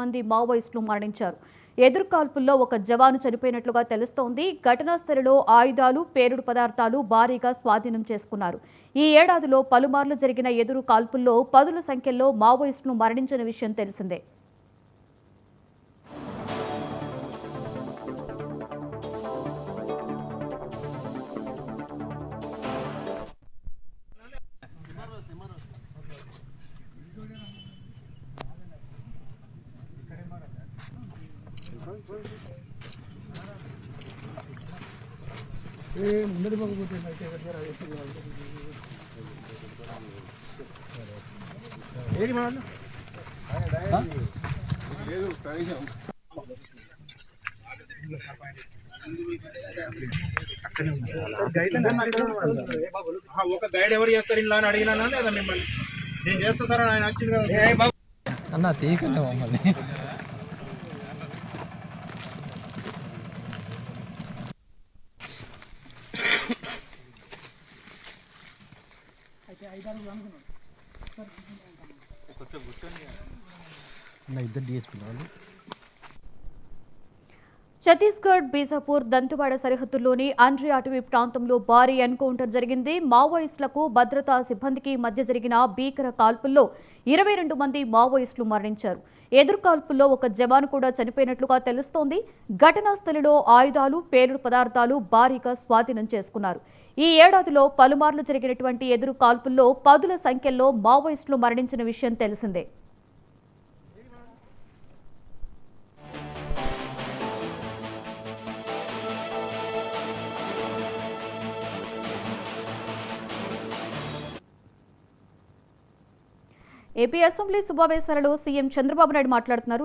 మంది మావోయిస్టులు మరణించారు. ఎదురుకాల్పుల్లో ఒక జవాను చనిపోయినట్లుగా తెలుస్తోంది. ఘటనా స్థలిలో ఆయుధాలు, పేలుడు పదార్థాలు భారీగా స్వాధీనం చేసుకున్నారు. ఈ ఏడాదిలో పలుమార్లు జరిగిన ఎదురు కాల్పుల్లో పదుల సంఖ్యలో మావోయిస్టులు మరణించిన విషయం తెలిసిందే. ఒక గైడ్ ఎవరు చేస్తారు ఇలా అని అడిగినా లేదా మిమ్మల్ని? నేను చేస్తా సార్ ఆయన వచ్చింది కదా అన్న తీయకండి మమ్మల్ని. ఇద్దరు డిఎస్పీ ఛత్తీస్గఢ్ బీజాపూర్ దంతువాడ సరిహద్దుల్లోని అండ్రి అటవీ ప్రాంతంలో భారీ ఎన్కౌంటర్ జరిగింది. మావోయిస్టులకు భద్రతా సిబ్బందికి మధ్య జరిగిన భీకర కాల్పుల్లో 22 మంది మావోయిస్టులు మరణించారు. ఎదురుకాల్పుల్లో ఒక జవాను కూడా చనిపోయినట్లుగా తెలుస్తోంది. ఘటనా స్థలిలో ఆయుధాలు, పేలుడు పదార్థాలు భారీగా స్వాధీనం చేసుకున్నారు. ఈ ఏడాదిలో పలుమార్లు జరిగినటువంటి ఎదురు కాల్పుల్లో పదుల సంఖ్యలో మావోయిస్టులు మరణించిన విషయం తెలిసిందే. ఏపీ అసెంబ్లీ సమావేశాలలో సీఎం చంద్రబాబు నాయుడు మాట్లాడుతున్నారు.